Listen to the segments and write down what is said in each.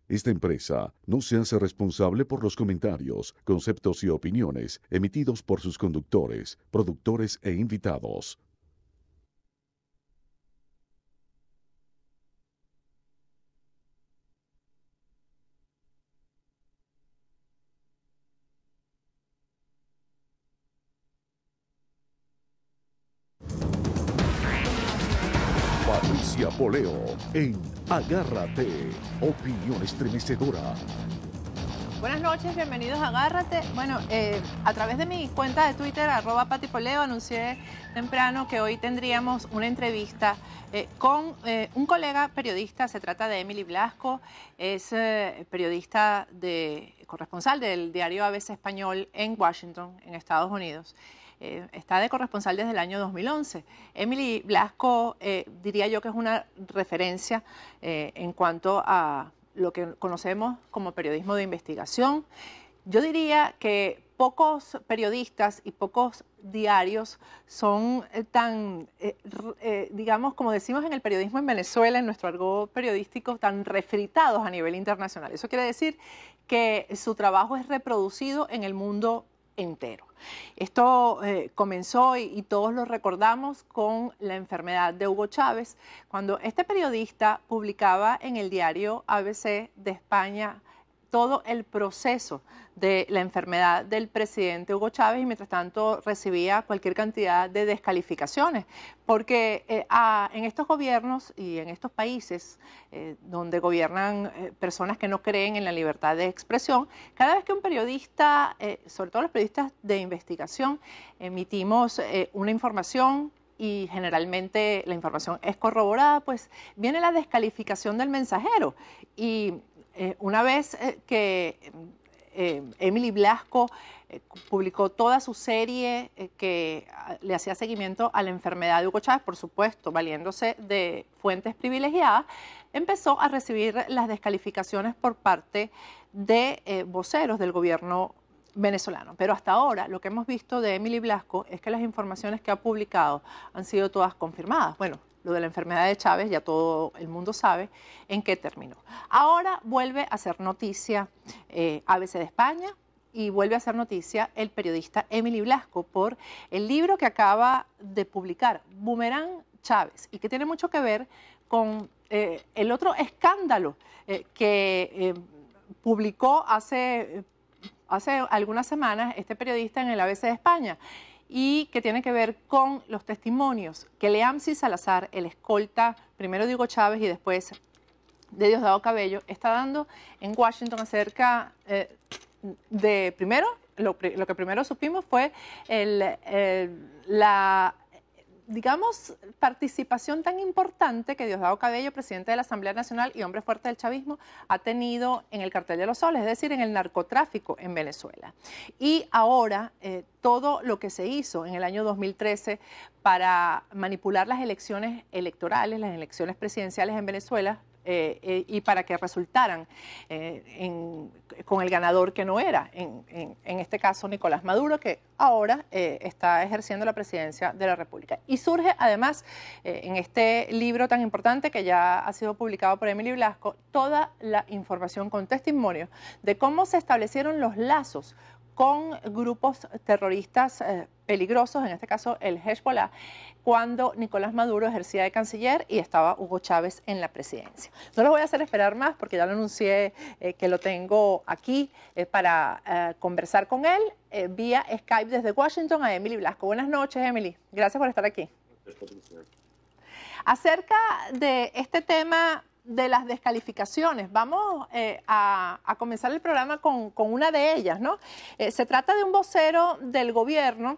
Esta empresa no se hace responsable por los comentarios, conceptos y opiniones emitidos por sus conductores, productores e invitados. Patricia Poleo en Agárrate, opinión estremecedora. Buenas noches, bienvenidos a Agárrate. Bueno, a través de mi cuenta de Twitter, @patipoleo, anuncié temprano que hoy tendríamos una entrevista con un colega periodista. Se trata de Emily Blasco, es periodista corresponsal del diario ABC Español en Washington, en Estados Unidos. Está de corresponsal desde el año 2011. Emily Blasco, diría yo que es una referencia en cuanto a lo que conocemos como periodismo de investigación. Yo diría que pocos periodistas y pocos diarios son tan, digamos, como decimos en el periodismo en Venezuela, en nuestro argot periodístico, tan refritados a nivel internacional. Eso quiere decir que su trabajo es reproducido en el mundo entero. Esto comenzó, y todos lo recordamos, con la enfermedad de Hugo Chávez, cuando este periodista publicaba en el diario ABC de España todo el proceso de la enfermedad del presidente Hugo Chávez, y mientras tanto recibía cualquier cantidad de descalificaciones, porque en estos gobiernos y en estos países donde gobiernan personas que no creen en la libertad de expresión, cada vez que un periodista, sobre todo los periodistas de investigación, emitimos una información y generalmente la información es corroborada, pues viene la descalificación del mensajero. Y una vez que Emily Blasco publicó toda su serie que le hacía seguimiento a la enfermedad de Hugo Chávez, por supuesto, valiéndose de fuentes privilegiadas, empezó a recibir las descalificaciones por parte de voceros del gobierno venezolano. Pero hasta ahora lo que hemos visto de Emily Blasco es que las informaciones que ha publicado han sido todas confirmadas. Bueno, lo de la enfermedad de Chávez ya todo el mundo sabe en qué terminó. Ahora vuelve a hacer noticia ABC de España y vuelve a hacer noticia el periodista Emily Blasco por el libro que acaba de publicar, Boomerang Chávez, y que tiene mucho que ver con el otro escándalo que publicó hace algunas semanas este periodista en el ABC de España, y que tiene que ver con los testimonios que Leamsi Salazar, el escolta primero de Hugo Chávez y después de Diosdado Cabello, está dando en Washington acerca de, primero, lo que primero supimos fue la, digamos, participación tan importante que Diosdado Cabello, presidente de la Asamblea Nacional y hombre fuerte del chavismo, ha tenido en el Cartel de los Soles, es decir, en el narcotráfico en Venezuela. Y ahora todo lo que se hizo en el año 2013 para manipular las elecciones electorales, las elecciones presidenciales en Venezuela, y para que resultaran con el ganador que no era, en este caso Nicolás Maduro, que ahora está ejerciendo la presidencia de la República. Y surge además en este libro tan importante que ya ha sido publicado por Emily Blasco, toda la información con testimonios de cómo se establecieron los lazos con grupos terroristas peligrosos, en este caso el Hezbollah, cuando Nicolás Maduro ejercía de canciller y estaba Hugo Chávez en la presidencia. No los voy a hacer esperar más porque ya lo anuncié que lo tengo aquí para conversar con él vía Skype desde Washington a Emily Blasco. Buenas noches, Emily. Gracias por estar aquí. Acerca de este tema de las descalificaciones, vamos a comenzar el programa con una de ellas, ¿no? Se trata de un vocero del gobierno,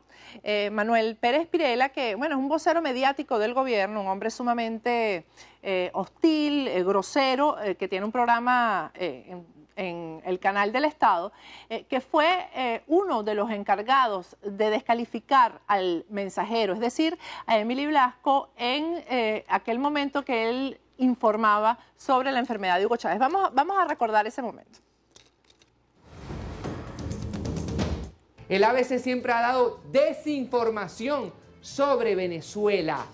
Manuel Pérez Pirela, que, bueno, es un vocero mediático del gobierno, un hombre sumamente hostil, grosero, que tiene un programa en el canal del Estado, que fue uno de los encargados de descalificar al mensajero, es decir, a Emily Blasco, en aquel momento que él informaba sobre la enfermedad de Hugo Chávez. Vamos a recordar ese momento. El ABC siempre ha dado desinformación sobre Venezuela.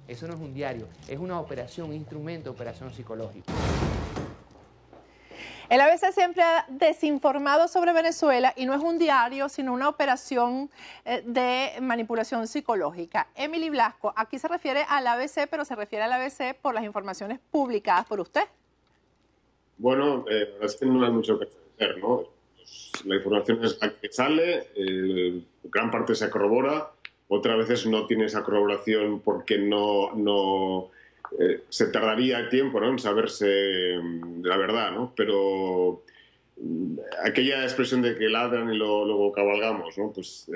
Eso no es un diario, es una operación, un instrumento de operación psicológica. El ABC siempre ha desinformado sobre Venezuela y no es un diario, sino una operación de manipulación psicológica. Emily Blasco, aquí se refiere al ABC, pero se refiere al ABC por las informaciones publicadas por usted. Bueno, la verdad es que no hay mucho que hacer, ¿no? Pues la información es la que sale, gran parte se corrobora, otras veces no tiene esa corroboración porque se tardaría tiempo, ¿no?, en saberse la verdad, ¿no? Pero aquella expresión de que ladran y luego cabalgamos, ¿no? Pues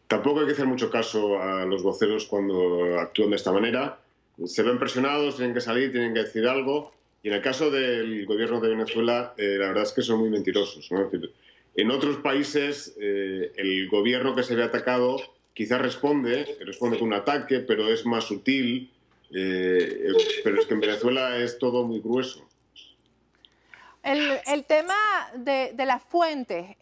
tampoco hay que hacer mucho caso a los voceros cuando actúan de esta manera. Se ven presionados, tienen que salir, tienen que decir algo. Y en el caso del gobierno de Venezuela, la verdad es que son muy mentirosos, ¿no? Es decir, en otros países, el gobierno que se ve atacado quizás responde con un ataque, pero es más sutil. Pero es que en Venezuela es todo muy grueso. El tema de las fuentes,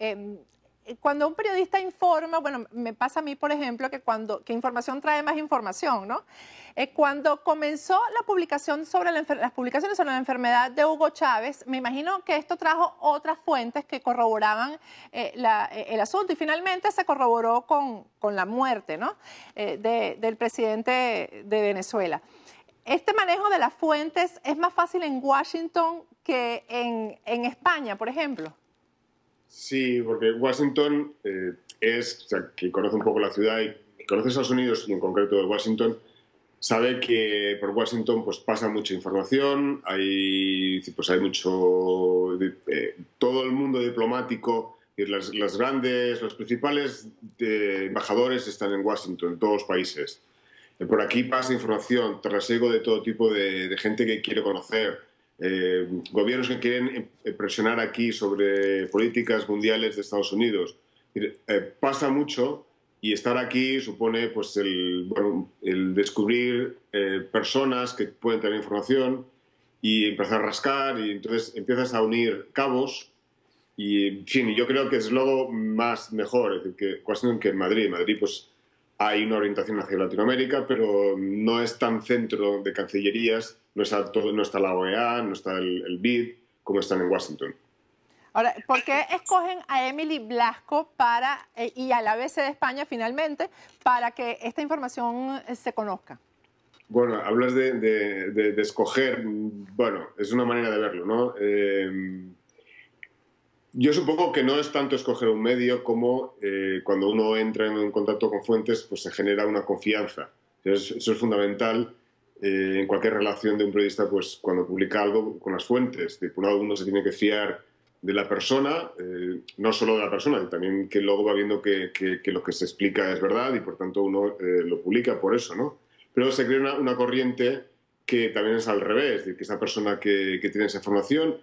cuando un periodista informa, bueno, me pasa a mí, por ejemplo, que información trae más información, ¿no? Cuando comenzó la publicación las publicaciones sobre la enfermedad de Hugo Chávez, me imagino que esto trajo otras fuentes que corroboraban el asunto y finalmente se corroboró con la muerte, ¿no?, del presidente de Venezuela. ¿Este manejo de las fuentes es más fácil en Washington que en España, por ejemplo? Sí, porque Washington o sea, quien conoce un poco la ciudad y conoce Estados Unidos y en concreto de Washington, sabe que por Washington pues pasa mucha información, hay mucho... todo el mundo diplomático, los principales embajadores están en Washington, en todos los países. Por aquí pasa información, trasiego de todo tipo de gente que quiere conocer, gobiernos que quieren presionar aquí sobre políticas mundiales de Estados Unidos. Pasa mucho y estar aquí supone pues, el descubrir personas que pueden tener información y empezar a rascar y entonces empiezas a unir cabos y, en fin, yo creo que es luego mejor, es decir, que Washington que en Madrid. En Madrid pues hay una orientación hacia Latinoamérica, pero no es tan centro de cancillerías, no está la OEA, no está el BID, como están en Washington. Ahora, ¿por qué escogen a Emily Blasco y al ABC de España finalmente para que esta información se conozca? Bueno, hablas de escoger, bueno, es una manera de verlo, ¿no? Yo supongo que no es tanto escoger un medio como cuando uno entra en contacto con fuentes, pues se genera una confianza. Eso es fundamental en cualquier relación de un periodista, pues cuando publica algo con las fuentes. Por un lado, uno se tiene que fiar de la persona, no solo de la persona, sino también que luego va viendo que lo que se explica es verdad y por tanto uno lo publica por eso, ¿no? Pero se crea una corriente que también es al revés, es decir, que esa persona que tiene esa información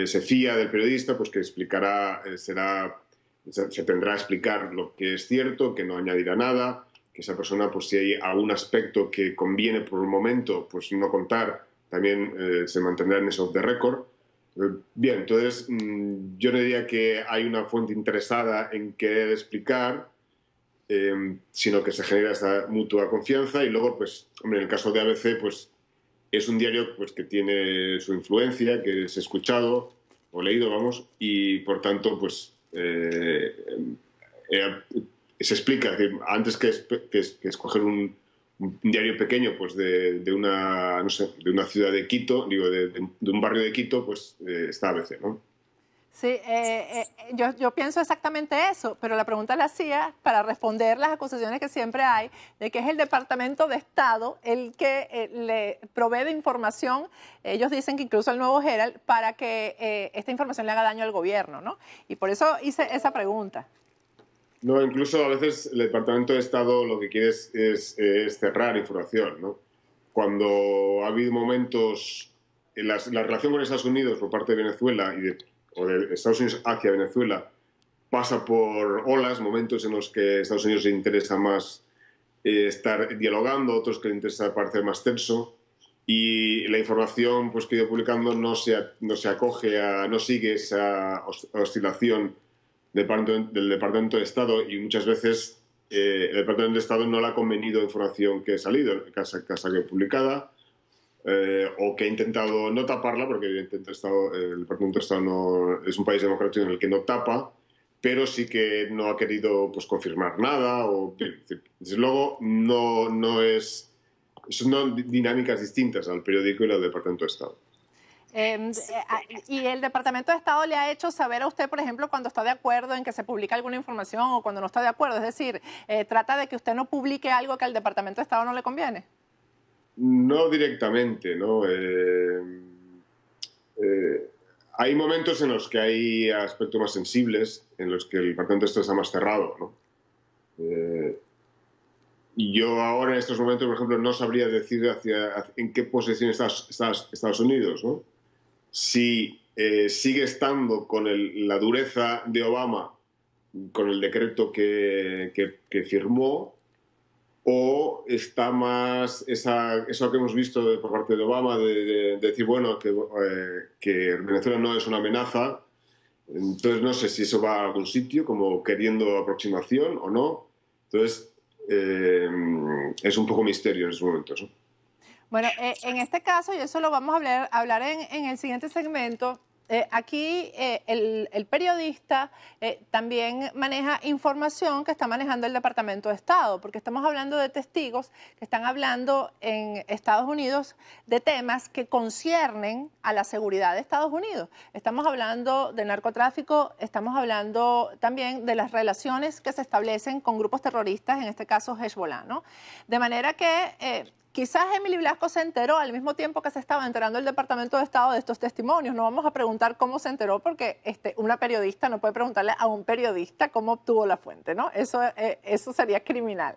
se fía del periodista, pues que explicará, se tendrá a explicar lo que es cierto, que no añadirá nada, que esa persona, pues si hay algún aspecto que conviene por un momento, pues no contar, también se mantendrá en eso off the record. Bien, entonces yo no diría que hay una fuente interesada en querer explicar, sino que se genera esa mutua confianza y luego, pues, hombre, en el caso de ABC, pues es un diario pues, que tiene su influencia, que es escuchado o leído, vamos, y por tanto, pues se explica, es decir, antes que escoger un diario pequeño, pues de una, no sé, de una ciudad de Quito, digo, de un barrio de Quito, pues está ABC, ¿no? Sí, yo pienso exactamente eso, pero la pregunta la hacía para responder las acusaciones que siempre hay de que es el Departamento de Estado el que le provee de información, ellos dicen que incluso el Nuevo Herald, para que esta información le haga daño al gobierno, ¿no? Y por eso hice esa pregunta. No, incluso a veces el Departamento de Estado lo que quiere es cerrar información, ¿no? Cuando ha habido momentos en la relación con Estados Unidos por parte de Venezuela o de Estados Unidos hacia Venezuela pasa por olas, momentos en los que a Estados Unidos le interesa más estar dialogando, otros que le interesa parecer más tenso, y la información pues, que he ido publicando no se acoge no sigue esa oscilación del Departamento de Estado, y muchas veces el Departamento de Estado no le ha convenido información que ha salido, que ha salido publicada, o que ha intentado no taparla, porque evidentemente el Departamento de Estado no, es un país democrático en el que no tapa, pero sí que no ha querido pues, confirmar nada. Desde luego, son dinámicas distintas al periódico y al Departamento de Estado. ¿Y el Departamento de Estado le ha hecho saber a usted, por ejemplo, cuando está de acuerdo en que se publique alguna información o cuando no está de acuerdo? Es decir, ¿trata de que usted no publique algo que al Departamento de Estado no le conviene? No directamente, ¿no? Hay momentos en los que hay aspectos más sensibles, en los que el Departamento de Estado está más cerrado, ¿no? Y yo ahora, en estos momentos, por ejemplo, no sabría decir en qué posición está Estados Unidos, ¿no? Si sigue estando con la dureza de Obama, con el decreto que firmó, o está más eso que hemos visto por parte de Obama de decir, bueno, que Venezuela no es una amenaza. Entonces no sé si eso va a algún sitio como queriendo aproximación o no. Entonces es un poco misterio en esos momentos, ¿no? Bueno, en este caso, y eso lo vamos a hablar en el siguiente segmento, aquí el periodista también maneja información que está manejando el Departamento de Estado, porque estamos hablando de testigos que están hablando en Estados Unidos de temas que conciernen a la seguridad de Estados Unidos. Estamos hablando de narcotráfico, estamos hablando también de las relaciones que se establecen con grupos terroristas, en este caso Hezbollah, ¿no? De manera que quizás Emily Blasco se enteró al mismo tiempo que se estaba enterando el Departamento de Estado de estos testimonios. No vamos a preguntar cómo se enteró porque una periodista no puede preguntarle a un periodista cómo obtuvo la fuente, ¿no? Eso sería criminal.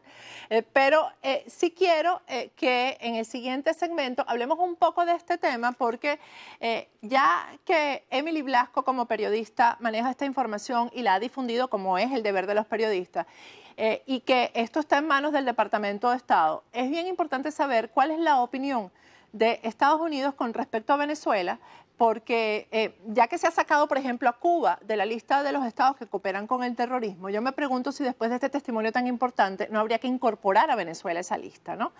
Pero sí quiero que en el siguiente segmento hablemos un poco de este tema porque ya que Emily Blasco como periodista maneja esta información y la ha difundido como es el deber de los periodistas, y que esto está en manos del Departamento de Estado, es bien importante saber cuál es la opinión de Estados Unidos con respecto a Venezuela, porque ya que se ha sacado, por ejemplo, a Cuba de la lista de los estados que cooperan con el terrorismo, yo me pregunto si después de este testimonio tan importante no habría que incorporar a Venezuela a esa lista, ¿no?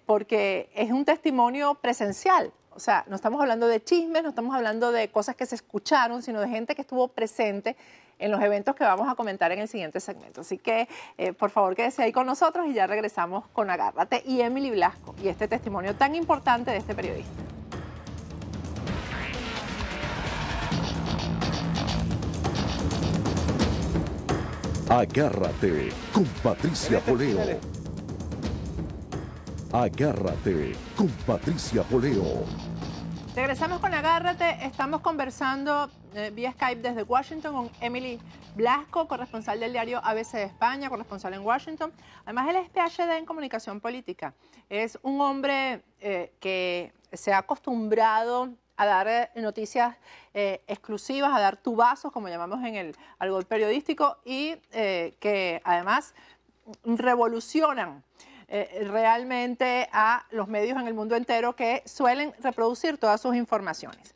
Porque es un testimonio presencial. O sea, no estamos hablando de chismes, no estamos hablando de cosas que se escucharon, sino de gente que estuvo presente en los eventos que vamos a comentar en el siguiente segmento. Así que, por favor, quédese ahí con nosotros y ya regresamos con Agárrate y Emily Blasco y este testimonio tan importante de este periodista. Agárrate con Patricia Poleo. Agárrate con Patricia Poleo. Regresamos con Agárrate. Estamos conversando vía Skype desde Washington con Emily Blasco, corresponsal del diario ABC de España, corresponsal en Washington. Además, él es PhD en comunicación política. Es un hombre que se ha acostumbrado a dar noticias exclusivas, a dar tubazos, como llamamos en el argot periodístico, y que además revolucionan realmente a los medios en el mundo entero que suelen reproducir todas sus informaciones.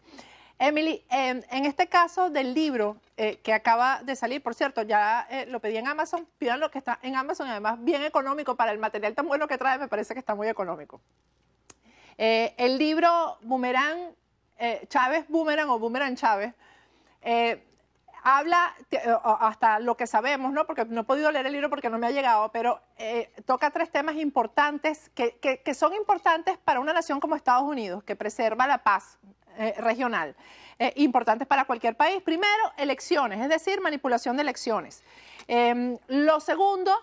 Emily, en este caso del libro que acaba de salir, por cierto, ya lo pedí en Amazon, pidan lo que está en Amazon, y además bien económico para el material tan bueno que trae, me parece que está muy económico. El libro Boomerang Chávez, Boomerang o Boomerang Chávez, habla, hasta lo que sabemos, ¿no? Porque no he podido leer el libro porque no me ha llegado, pero toca tres temas importantes que son importantes para una nación como Estados Unidos, que preserva la paz regional, importantes para cualquier país. Primero, elecciones, es decir, manipulación de elecciones. Lo segundo,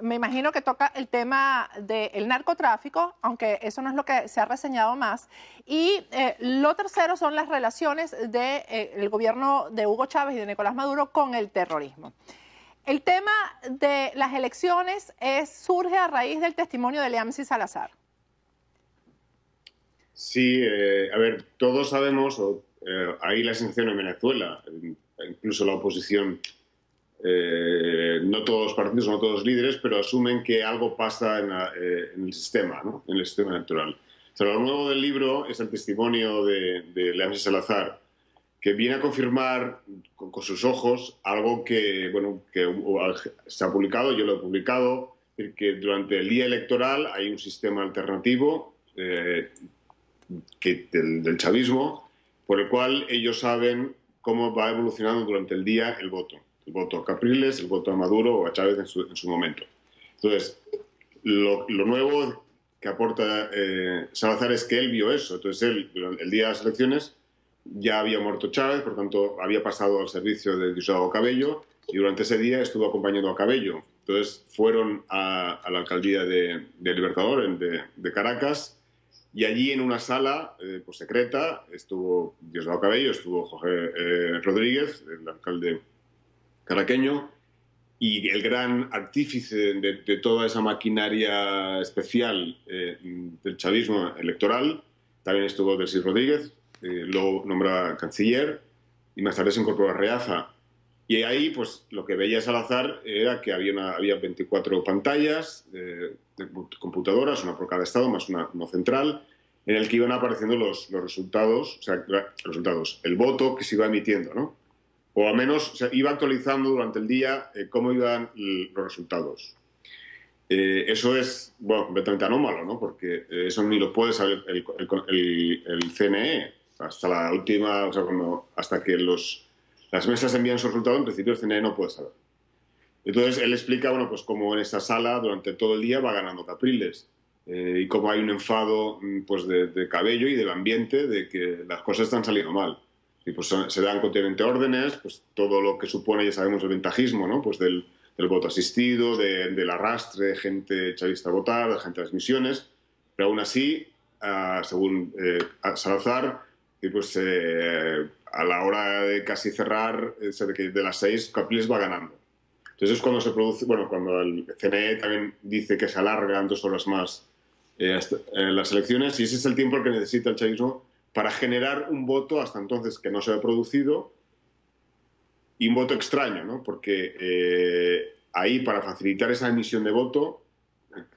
me imagino que toca el tema del narcotráfico, aunque eso no es lo que se ha reseñado más. Y lo tercero son las relaciones del gobierno de Hugo Chávez y de Nicolás Maduro con el terrorismo. El tema de las elecciones surge a raíz del testimonio de Leamsi Salazar. Sí, a ver, todos sabemos, hay la sensación en Venezuela, incluso la oposición, no todos los partidos, no todos los líderes, pero asumen que algo pasa en el sistema, ¿no? En el sistema electoral. O sea, lo nuevo del libro es el testimonio de Leamsi Salazar, que viene a confirmar con sus ojos algo que, bueno, que se ha publicado, yo lo he publicado, que durante el día electoral hay un sistema alternativo del chavismo, por el cual ellos saben cómo va evolucionando durante el día el voto. El voto a Capriles, el voto a Maduro o a Chávez en su momento. Entonces, lo nuevo que aporta Salazar es que él vio eso. Entonces, él, el día de las elecciones, ya había muerto Chávez, por tanto, había pasado al servicio de Diosdado Cabello y durante ese día estuvo acompañando a Cabello. Entonces, fueron a la alcaldía de Libertador, de Caracas, y allí en una sala pues secreta estuvo Diosdado Cabello, estuvo Jorge Rodríguez, el alcalde caraqueño, y el gran artífice de toda esa maquinaria especial del chavismo electoral también estuvo Delcy Rodríguez, luego nombraba canciller y más tarde se incorporó a Reaza. Y ahí, pues, lo que veía Salazar era que había 24 pantallas de computadoras, una por cada estado, más una central, en el que iban apareciendo los resultados, o sea, el voto que se iba emitiendo, ¿no? O al menos se iba actualizando durante el día cómo iban los resultados. Eso es, bueno, completamente anómalo, ¿no? Porque eso ni lo puede saber el CNE. Hasta la última, o sea, hasta que las mesas envían su resultado, en principio el CNE no puede saber. Entonces él explica, bueno, pues cómo en esa sala durante todo el día va ganando Capriles y cómo hay un enfado pues de Cabello y del ambiente de que las cosas están saliendo mal. Y pues se dan continuamente órdenes, pues todo lo que supone, ya sabemos, el ventajismo, ¿no? Pues del voto asistido, del arrastre de gente chavista a votar, de gente a las misiones, pero aún así, según Salazar, y pues a la hora de casi cerrar, de las 6, Capriles va ganando. Entonces es cuando se produce, bueno, cuando el CNE también dice que se alargan 2 horas más las elecciones, y ese es el tiempo que necesita el chavismo para generar un voto hasta entonces que no se ha producido, y un voto extraño, ¿no? Porque ahí, para facilitar esa emisión de voto,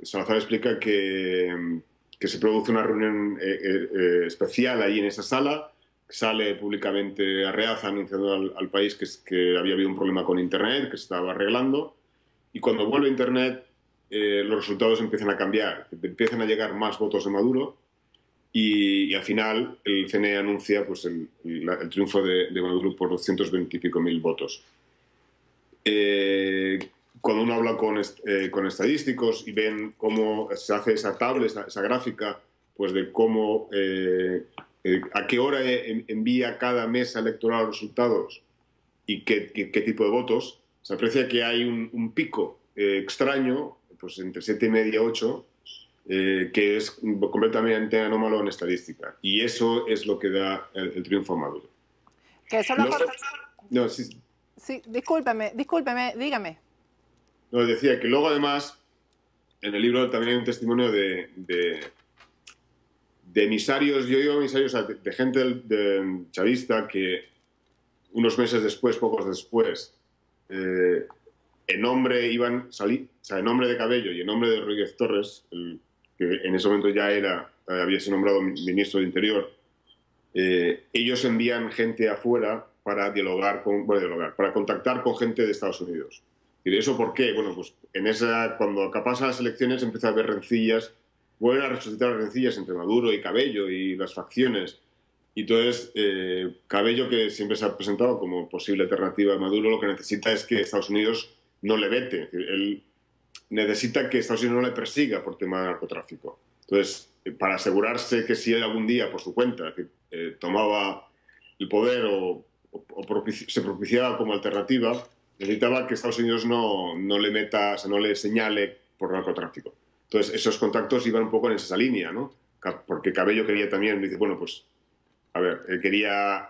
Salazar explica que se produce una reunión especial ahí en esa sala, sale públicamente Arreaza anunciando al país que había habido un problema con Internet, que se estaba arreglando, y cuando vuelve Internet los resultados empiezan a cambiar, empiezan a llegar más votos de Maduro, y al final el CNE anuncia pues, el triunfo de Maduro por 220 y pico mil votos. Cuando uno habla con estadísticos y ven cómo se hace esa tabla, esa gráfica, pues de cómo, a qué hora envía cada mesa electoral los resultados y qué tipo de votos, se aprecia que hay un pico extraño, pues entre 7:30 y 8, que es completamente anómalo en estadística. Y eso es lo que da el triunfo a Maduro. Que eso no, sí, sí, discúlpeme, dígame. No, decía que luego además, en el libro también hay un testimonio de emisarios, yo digo emisarios, o sea, de gente chavista que unos meses después, pocos después, en nombre en nombre de Cabello y en nombre de Rodríguez Torres, que en ese momento ya había sido nombrado ministro de Interior, ellos envían gente afuera para para contactar con gente de Estados Unidos. ¿Y eso por qué? Bueno, pues cuando pasan las elecciones empieza a haber rencillas, vuelven a resucitar las rencillas entre Maduro y Cabello y las facciones. Y entonces, Cabello, que siempre se ha presentado como posible alternativa a Maduro, lo que necesita es que Estados Unidos no le vete. Es decir, él necesita que Estados Unidos no le persiga por tema de narcotráfico. Entonces, para asegurarse que si él algún día, por su cuenta, tomaba el poder o se propiciaba como alternativa, necesitaba que Estados Unidos no le meta, o sea, no le señale por narcotráfico. Entonces, esos contactos iban un poco en esa línea, ¿no? Porque Cabello quería también, dice, bueno, pues, a ver, él quería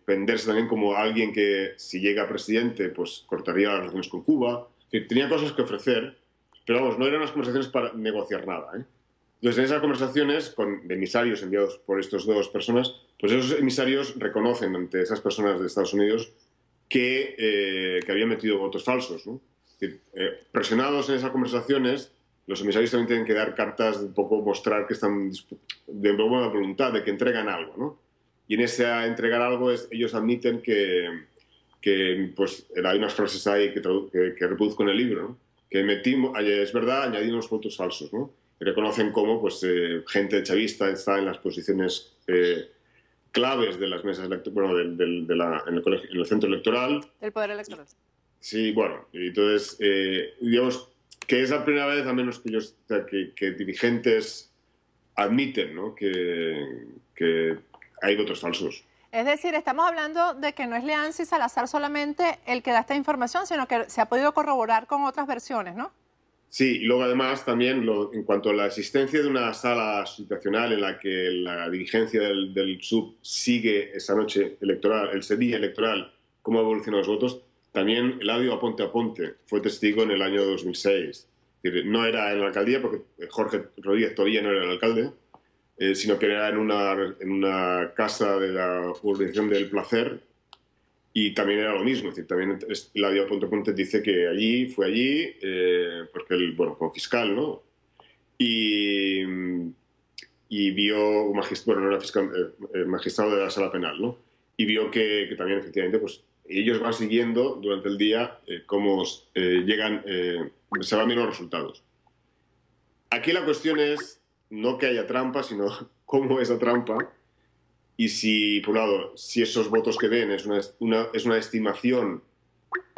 venderse también como alguien que, si llega presidente, pues cortaría las relaciones con Cuba. Tenía cosas que ofrecer, pero vamos, no eran unas conversaciones para negociar nada, ¿eh? Entonces, en esas conversaciones de emisarios enviados por estas 2 personas, pues esos emisarios reconocen ante esas personas de Estados Unidos que habían metido votos falsos, ¿no? Presionados en esas conversaciones, los emisarios también tienen que dar cartas de un poco mostrar que están de buena voluntad, de que entregan algo, ¿no? Y en ese entregar algo ellos admiten que pues hay unas frases ahí que reproduzco en el libro, ¿no? Que es verdad, añadimos votos falsos, ¿no? reconocen cómo pues, gente chavista está en las posiciones claves de las mesas bueno, en el centro electoral. El poder electoral. Sí, bueno, y entonces, digamos que es la primera vez, al menos que dirigentes admiten, ¿no?, que hay votos falsos. Es decir, estamos hablando de que no es Leansi Salazar solamente el que da esta información, sino que se ha podido corroborar con otras versiones, ¿no? Sí, y luego además también en cuanto a la existencia de una sala situacional en la que la dirigencia del SUB sigue esa noche electoral, ese día electoral, cómo evolucionan los votos, también Eladio Aponte Aponte fue testigo en el año 2006. Es decir, no era en la alcaldía, porque Jorge Rodríguez todavía no era el alcalde, sino que era en una casa de la Organización del Placer, y también era lo mismo. Es decir, también Eladio Aponte Aponte dice que fue allí, porque él, bueno, como fiscal, ¿no? Y vio, bueno, no era fiscal, magistrado de la sala penal, ¿no? Y vio que también, efectivamente, pues ellos van siguiendo durante el día cómo se van viendo los resultados. Aquí la cuestión es no que haya trampa, sino cómo esa trampa, y si, por un lado, si esos votos que den es una estimación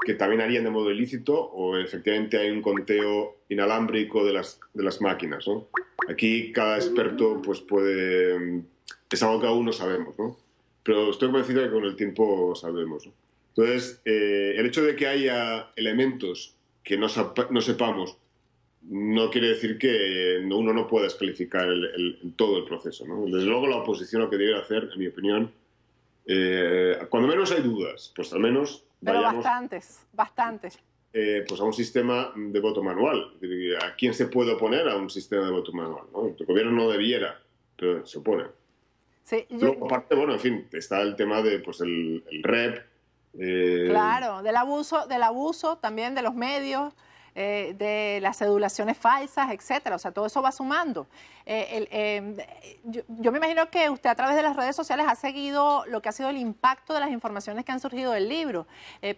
que también harían de modo ilícito, o efectivamente hay un conteo inalámbrico de las máquinas, ¿no? Aquí cada experto pues puede... Es algo que aún no sabemos, ¿no? Pero estoy convencido de que con el tiempo sabremos, ¿no? Entonces, el hecho de que haya elementos que no sepamos no quiere decir que uno no pueda descalificar todo el proceso, ¿no? Desde luego la oposición lo que debe hacer, en mi opinión, cuando menos hay dudas, pues al menos Pero vayamos, bastantes. Pues a un sistema de voto manual. ¿A quién se puede oponer a un sistema de voto manual, ¿no? El gobierno no debiera, pero se opone. Sí, Luego, aparte, bueno, en fin, está el tema de pues el REP. Claro, del abuso también de los medios, de las cedulaciones falsas, etcétera. O sea, todo eso va sumando. Yo me imagino que usted a través de las redes sociales ha seguido lo que ha sido el impacto de las informaciones que han surgido del libro,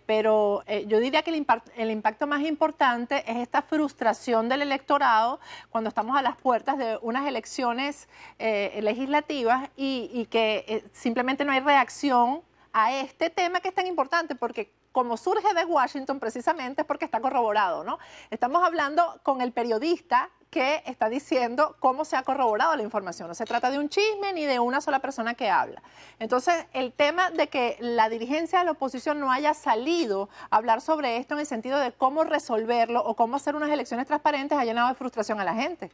pero yo diría que el impacto más importante es esta frustración del electorado cuando estamos a las puertas de unas elecciones legislativas y que simplemente no hay reacción a este tema que es tan importante, porque como surge de Washington precisamente es porque está corroborado, ¿no? Estamos hablando con el periodista que está diciendo cómo se ha corroborado la información. No se trata de un chisme ni de una sola persona que habla. Entonces, el tema de que la dirigencia de la oposición no haya salido a hablar sobre esto en el sentido de cómo resolverlo o cómo hacer unas elecciones transparentes ha llenado de frustración a la gente.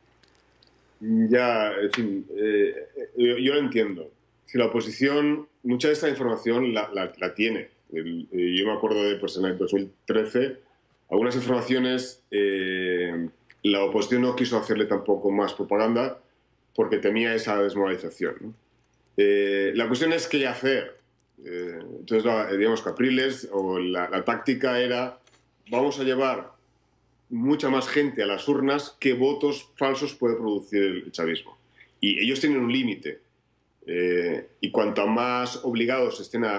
Ya, en fin, yo lo entiendo. Si la oposición, mucha de esta información la tiene. Yo me acuerdo de, pues en el 2013, algunas informaciones, la oposición no quiso hacerle tampoco más propaganda porque temía esa desmoralización, ¿no? La cuestión es qué hacer. Entonces, digamos, Capriles o la táctica era, vamos a llevar mucha más gente a las urnas que votos falsos puede producir el chavismo. Y ellos tienen un límite. Y cuanto más obligados estén a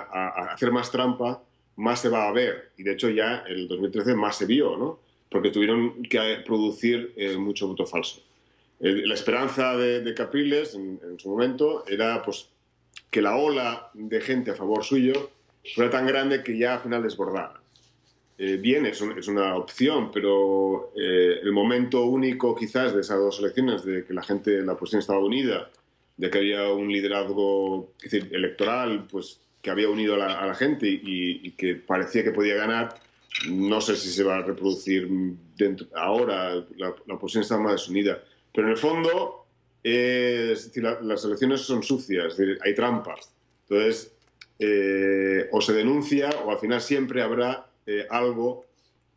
hacer más trampa, más se va a ver. Y de hecho ya en el 2013 más se vio, ¿no? Porque tuvieron que producir mucho voto falso. La esperanza de Capriles en su momento era pues, que la ola de gente a favor suyo fuera tan grande que ya al final desbordara. Bien, es una opción, pero el momento único quizás de esas dos elecciones, de que la oposición estaba unida, de que había un liderazgo, es decir, electoral, pues que había unido a la gente y que parecía que podía ganar, no sé si se va a reproducir ahora. La oposición está más desunida. Pero en el fondo, es decir, las elecciones son sucias, es decir, hay trampas. Entonces, o se denuncia o al final siempre habrá algo.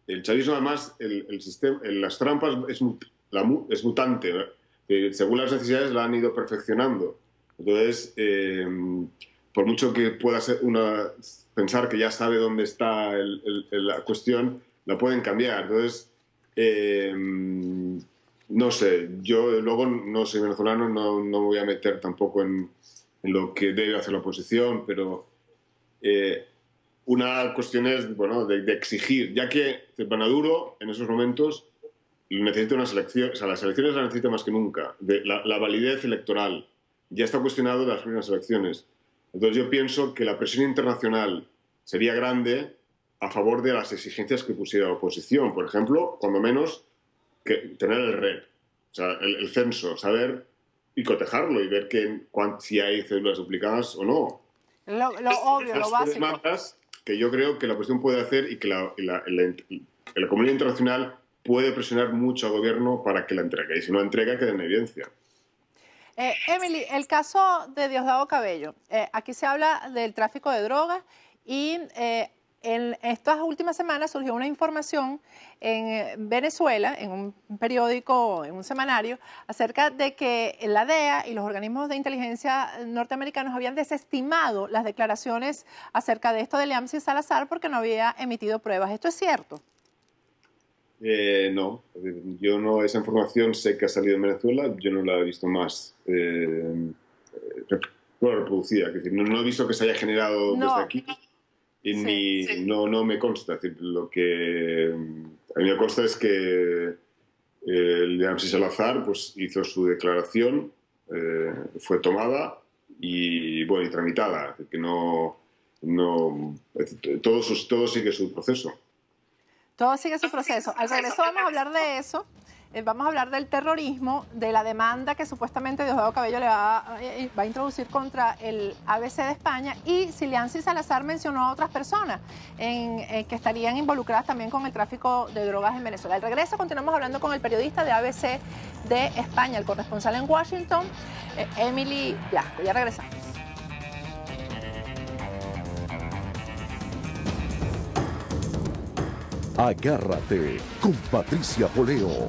El chavismo, además, el sistema, las trampas es mutante, ¿no? Según las necesidades la han ido perfeccionando. Entonces, por mucho que pueda ser pensar que ya sabe dónde está la cuestión, la pueden cambiar. Entonces, no sé, yo luego no soy venezolano, no me voy a meter tampoco en lo que debe hacer la oposición, pero una cuestión es, bueno, de exigir, ya que Maduro en esos momentos necesita unas elecciones, o sea, las elecciones las necesita más que nunca. La validez electoral ya está cuestionado las primeras elecciones. Entonces yo pienso que la presión internacional sería grande a favor de las exigencias que pusiera la oposición. Por ejemplo, cuando menos, que tener el REP, o sea, el censo, saber y cotejarlo y ver si hay cédulas duplicadas o no. Lo obvio, lo básico. Demandas que yo creo que la oposición puede hacer y que la comunidad internacional puede presionar mucho al gobierno para que la entregue. Y si no entrega, queda en evidencia. Emily, el caso de Diosdado Cabello. Aquí se habla del tráfico de drogas y en estas últimas semanas surgió una información en Venezuela, en un periódico, en un semanario, acerca de que la DEA y los organismos de inteligencia norteamericanos habían desestimado las declaraciones acerca de esto de Leamsi Salazar porque no había emitido pruebas. ¿Esto es cierto? No, yo no, esa información sé que ha salido en Venezuela, yo no la he visto más reproducida, es decir, no he visto que se haya generado desde aquí y no me consta. Es decir, lo que a mí me consta es que Leamsi Salazar pues, hizo su declaración, fue tomada y tramitada, es decir, que todo sigue su proceso. Todo sigue su proceso. Al regreso vamos a hablar de eso. Vamos a hablar del terrorismo, de la demanda que supuestamente Diosdado Cabello le va a introducir contra el ABC de España y si Leamsi Salazar mencionó a otras personas que estarían involucradas también con el tráfico de drogas en Venezuela. Al regreso continuamos hablando con el periodista de ABC de España, el corresponsal en Washington, Emily Blasco. Ya regresamos. Agárrate con Patricia Poleo.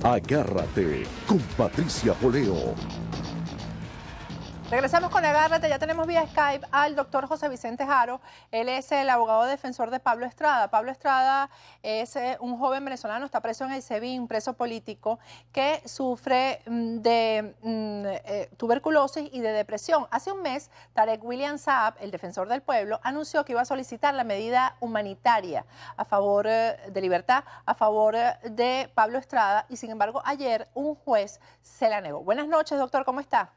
Agárrate con Patricia Poleo. Regresamos con Agárrate, ya tenemos vía Skype al doctor José Vicente Haro. Él es el abogado defensor de Pablo Estrada. Pablo Estrada es un joven venezolano, está preso en el SEBIN, preso político, que sufre de tuberculosis y de depresión. Hace un mes, Tarek William Saab, el defensor del pueblo, anunció que iba a solicitar la medida humanitaria a favor de libertad, a favor de Pablo Estrada, y sin embargo ayer un juez se la negó. Buenas noches, doctor, ¿cómo está?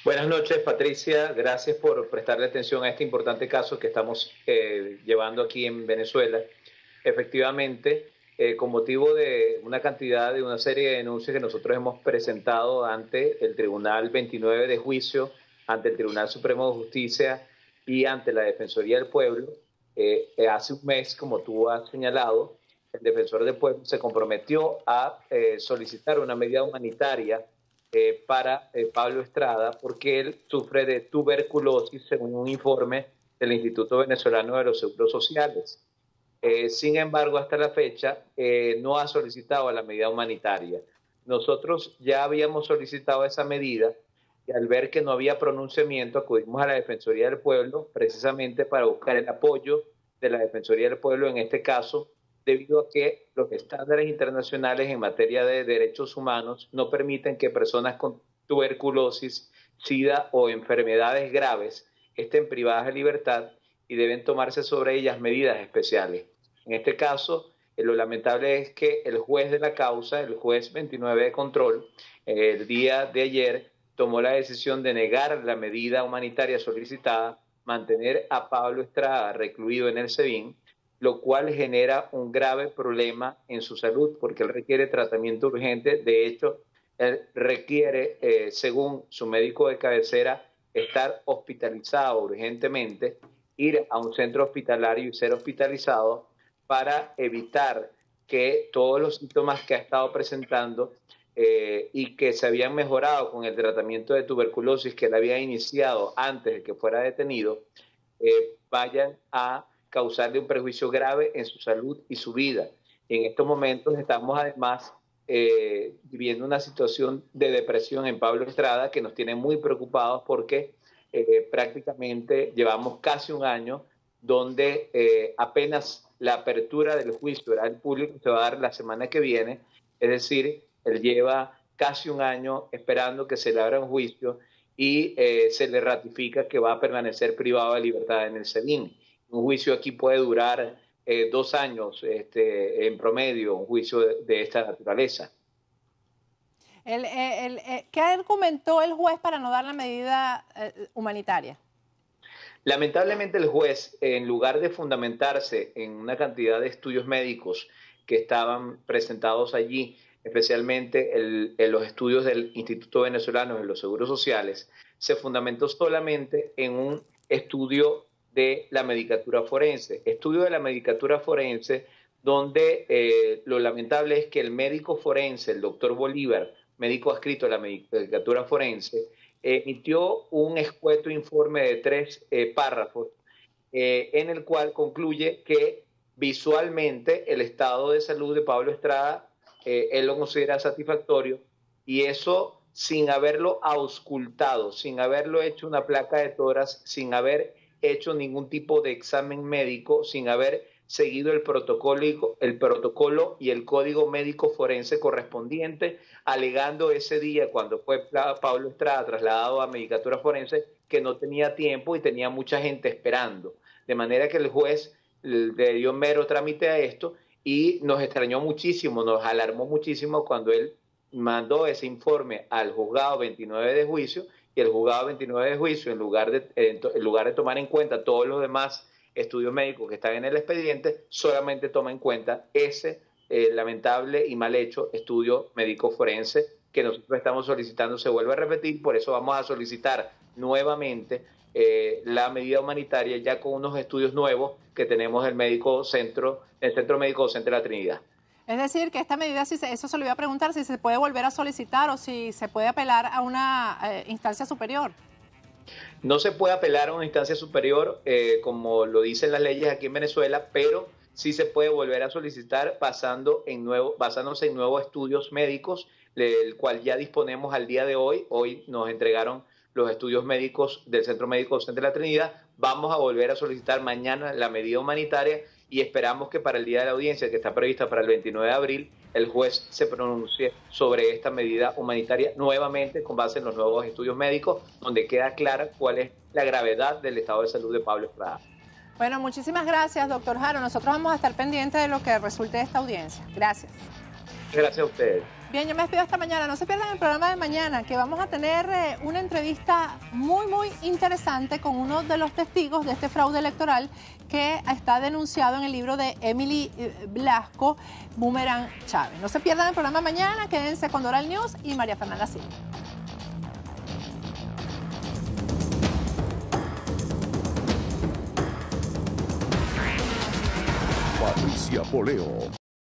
Buenas noches, Patricia. Gracias por prestarle atención a este importante caso que estamos llevando aquí en Venezuela. Efectivamente, con motivo de una serie de denuncias que nosotros hemos presentado ante el Tribunal 29 de Juicio, ante el Tribunal Supremo de Justicia y ante la Defensoría del Pueblo, hace un mes, como tú has señalado, el Defensor del Pueblo se comprometió a solicitar una medida humanitaria para Pablo Estrada, porque él sufre de tuberculosis, según un informe del Instituto Venezolano de los Seguros Sociales. Sin embargo, hasta la fecha, no ha solicitado la medida humanitaria. Nosotros ya habíamos solicitado esa medida y al ver que no había pronunciamiento, acudimos a la Defensoría del Pueblo precisamente para buscar el apoyo de la Defensoría del Pueblo en este caso, debido a que los estándares internacionales en materia de derechos humanos no permiten que personas con tuberculosis, SIDA o enfermedades graves estén privadas de libertad y deben tomarse sobre ellas medidas especiales. En este caso, lo lamentable es que el juez de la causa, el juez 29 de control, el día de ayer tomó la decisión de negar la medida humanitaria solicitada, mantener a Pablo Estrada recluido en el SEBIN, lo cual genera un grave problema en su salud porque él requiere tratamiento urgente. De hecho, él requiere, según su médico de cabecera, estar hospitalizado urgentemente, ir a un centro hospitalario y ser hospitalizado para evitar que todos los síntomas que ha estado presentando y que se habían mejorado con el tratamiento de tuberculosis que él había iniciado antes de que fuera detenido, vayan a causarle un perjuicio grave en su salud y su vida. Y en estos momentos estamos además viviendo una situación de depresión en Pablo Estrada que nos tiene muy preocupados porque prácticamente llevamos casi un año donde apenas la apertura del juicio oral público se va a dar la semana que viene, es decir, él lleva casi un año esperando que se le abra un juicio y se le ratifica que va a permanecer privado de libertad en el SEBIN. Un juicio aquí puede durar 2 años en promedio un juicio de esta naturaleza. ¿Qué argumentó el juez para no dar la medida humanitaria? Lamentablemente el juez, en lugar de fundamentarse en una cantidad de estudios médicos que estaban presentados allí, especialmente en los estudios del Instituto Venezolano de los Seguros Sociales, se fundamentó solamente en un estudio de la medicatura forense. Estudio de la medicatura forense donde lo lamentable es que el médico forense, el doctor Bolívar, médico adscrito a la medicatura forense, emitió un escueto informe de 3 párrafos en el cual concluye que visualmente el estado de salud de Pablo Estrada él lo considera satisfactorio, y eso sin haberlo auscultado, sin haberlo hecho una placa de tórax, sin haber hecho ningún tipo de examen médico, sin haber seguido el protocolo y el código médico forense correspondiente, alegando ese día cuando fue Pablo Estrada trasladado a medicatura forense que no tenía tiempo y tenía mucha gente esperando. De manera que el juez le dio mero trámite a esto y nos extrañó muchísimo, nos alarmó muchísimo cuando él mandó ese informe al juzgado 29 de juicio, y el juzgado 29 de juicio, en lugar de tomar en cuenta todos los demás estudios médicos que están en el expediente, solamente toma en cuenta ese lamentable y mal hecho estudio médico forense que nosotros estamos solicitando se vuelve a repetir. Por eso vamos a solicitar nuevamente la medida humanitaria ya con unos estudios nuevos que tenemos el Centro Médico Docente de la Trinidad. Es decir, que esta medida, eso se lo iba a preguntar, si se puede volver a solicitar o si se puede apelar a una instancia superior. No se puede apelar a una instancia superior, como lo dicen las leyes aquí en Venezuela, pero sí se puede volver a solicitar basándose en nuevos estudios médicos, del cual ya disponemos al día de hoy. Hoy nos entregaron los estudios médicos del Centro Médico Docente de la Trinidad. Vamos a volver a solicitar mañana la medida humanitaria y esperamos que para el día de la audiencia, que está prevista para el 29 de abril, el juez se pronuncie sobre esta medida humanitaria nuevamente con base en los nuevos estudios médicos, donde queda clara cuál es la gravedad del estado de salud de Pablo Estrada. Bueno, muchísimas gracias, doctor Haro. Nosotros vamos a estar pendientes de lo que resulte de esta audiencia. Gracias. Gracias a ustedes. Bien, yo me despido hasta mañana. No se pierdan el programa de mañana, que vamos a tener una entrevista muy, muy interesante con uno de los testigos de este fraude electoral que está denunciado en el libro de Emily Blasco, Boomerang Chávez. No se pierdan el programa de mañana. Quédense con Doral News y María Fernanda Silva. Patricia Poleo.